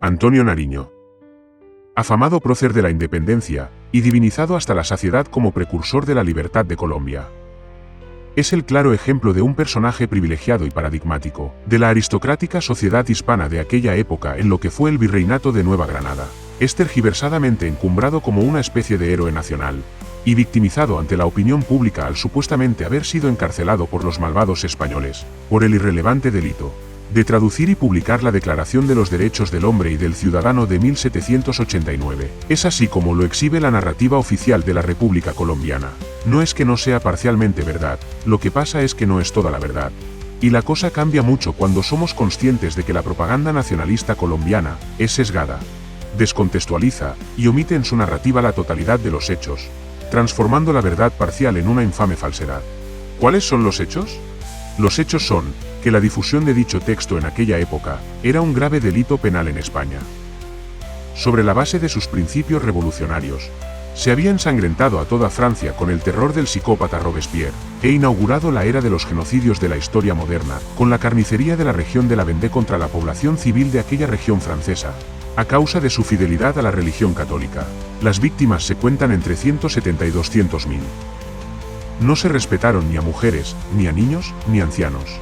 Antonio Nariño. Afamado prócer de la independencia, y divinizado hasta la saciedad como precursor de la libertad de Colombia. Es el claro ejemplo de un personaje privilegiado y paradigmático, de la aristocrática sociedad hispana de aquella época en lo que fue el virreinato de Nueva Granada. Es tergiversadamente encumbrado como una especie de héroe nacional, y victimizado ante la opinión pública al supuestamente haber sido encarcelado por los malvados españoles, por el irrelevante delito de traducir y publicar la Declaración de los Derechos del Hombre y del Ciudadano de 1789. Es así como lo exhibe la narrativa oficial de la República Colombiana. No es que no sea parcialmente verdad, lo que pasa es que no es toda la verdad. Y la cosa cambia mucho cuando somos conscientes de que la propaganda nacionalista colombiana es sesgada, descontextualiza y omite en su narrativa la totalidad de los hechos, transformando la verdad parcial en una infame falsedad. ¿Cuáles son los hechos? Los hechos son que la difusión de dicho texto en aquella época era un grave delito penal en España. Sobre la base de sus principios revolucionarios, se había ensangrentado a toda Francia con el terror del psicópata Robespierre, e inaugurado la era de los genocidios de la historia moderna, con la carnicería de la región de la Vendée contra la población civil de aquella región francesa, a causa de su fidelidad a la religión católica. Las víctimas se cuentan entre 170 y 200.000. No se respetaron ni a mujeres, ni a niños, ni ancianos.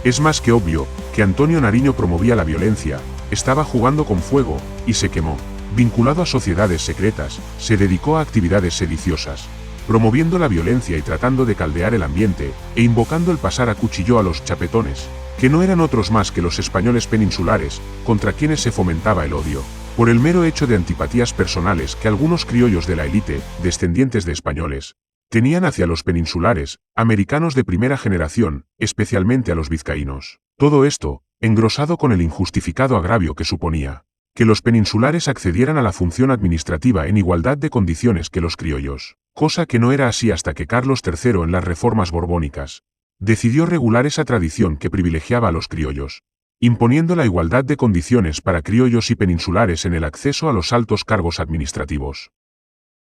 Es más que obvio que Antonio Nariño promovía la violencia, estaba jugando con fuego, y se quemó. Vinculado a sociedades secretas, se dedicó a actividades sediciosas, promoviendo la violencia y tratando de caldear el ambiente, e invocando el pasar a cuchillo a los chapetones, que no eran otros más que los españoles peninsulares, contra quienes se fomentaba el odio, por el mero hecho de antipatías personales que algunos criollos de la élite, descendientes de españoles, tenían hacia los peninsulares, americanos de primera generación, especialmente a los vizcaínos. Todo esto, engrosado con el injustificado agravio que suponía que los peninsulares accedieran a la función administrativa en igualdad de condiciones que los criollos, cosa que no era así hasta que Carlos III en las reformas borbónicas decidió regular esa tradición que privilegiaba a los criollos, imponiendo la igualdad de condiciones para criollos y peninsulares en el acceso a los altos cargos administrativos.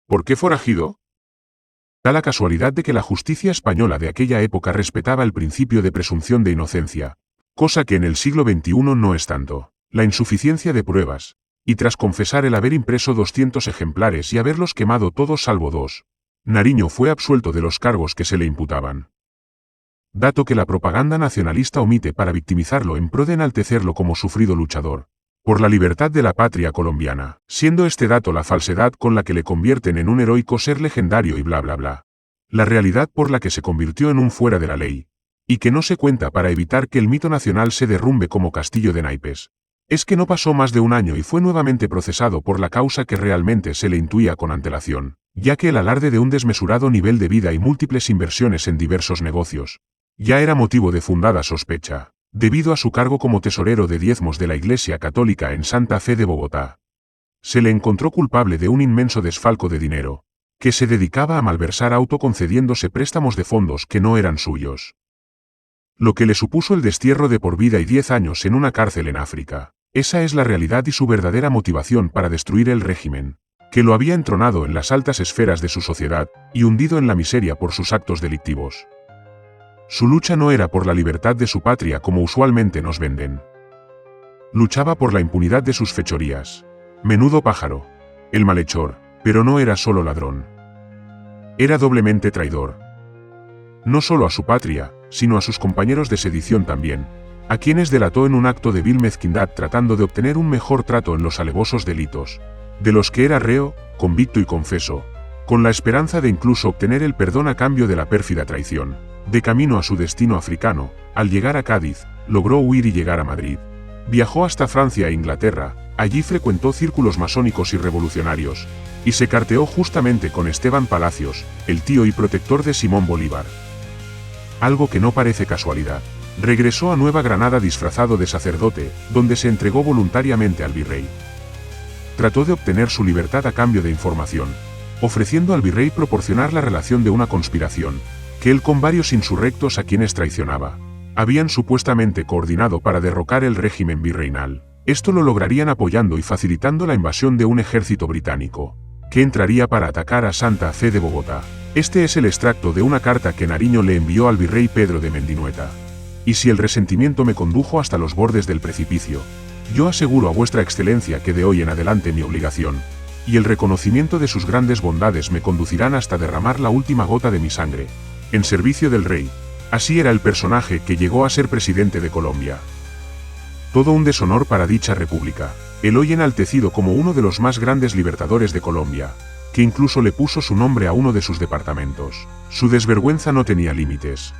¿Por qué forajido? Da la casualidad de que la justicia española de aquella época respetaba el principio de presunción de inocencia, cosa que en el siglo XXI no es tanto. La insuficiencia de pruebas, y tras confesar el haber impreso 200 ejemplares y haberlos quemado todos salvo 2, Nariño fue absuelto de los cargos que se le imputaban. Dato que la propaganda nacionalista omite para victimizarlo en pro de enaltecerlo como sufrido luchador por la libertad de la patria colombiana, siendo este dato la falsedad con la que le convierten en un heroico ser legendario y bla bla bla. La realidad por la que se convirtió en un fuera de la ley, y que no se cuenta para evitar que el mito nacional se derrumbe como castillo de naipes. Es que no pasó más de un año y fue nuevamente procesado por la causa que realmente se le intuía con antelación, ya que el alarde de un desmesurado nivel de vida y múltiples inversiones en diversos negocios ya era motivo de fundada sospecha, debido a su cargo como tesorero de diezmos de la Iglesia Católica en Santa Fe de Bogotá. Se le encontró culpable de un inmenso desfalco de dinero, que se dedicaba a malversar autoconcediéndose préstamos de fondos que no eran suyos. Lo que le supuso el destierro de por vida y 10 años en una cárcel en África. Esa es la realidad y su verdadera motivación para destruir el régimen, que lo había entronado en las altas esferas de su sociedad, y hundido en la miseria por sus actos delictivos. Su lucha no era por la libertad de su patria como usualmente nos venden. Luchaba por la impunidad de sus fechorías. Menudo pájaro. El malhechor, pero no era solo ladrón. Era doblemente traidor. No solo a su patria, sino a sus compañeros de sedición también, a quienes delató en un acto de vil mezquindad tratando de obtener un mejor trato en los alevosos delitos, de los que era reo, convicto y confeso, con la esperanza de incluso obtener el perdón a cambio de la pérfida traición. De camino a su destino africano, al llegar a Cádiz, logró huir y llegar a Madrid. Viajó hasta Francia e Inglaterra, allí frecuentó círculos masónicos y revolucionarios, y se carteó justamente con Esteban Palacios, el tío y protector de Simón Bolívar. Algo que no parece casualidad. Regresó a Nueva Granada disfrazado de sacerdote, donde se entregó voluntariamente al virrey. Trató de obtener su libertad a cambio de información, ofreciendo al virrey proporcionar la relación de una conspiración, que él con varios insurrectos a quienes traicionaba habían supuestamente coordinado para derrocar el régimen virreinal. Esto lo lograrían apoyando y facilitando la invasión de un ejército británico, que entraría para atacar a Santa Fe de Bogotá. Este es el extracto de una carta que Nariño le envió al virrey Pedro de Mendinueta. Y si el resentimiento me condujo hasta los bordes del precipicio, Yo aseguro a vuestra excelencia que de hoy en adelante mi obligación y el reconocimiento de sus grandes bondades me conducirán hasta derramar la última gota de mi sangre, en servicio del rey. Así era el personaje que llegó a ser presidente de Colombia. Todo un deshonor para dicha república, el hoy enaltecido como uno de los más grandes libertadores de Colombia, que incluso le puso su nombre a uno de sus departamentos. Su desvergüenza no tenía límites.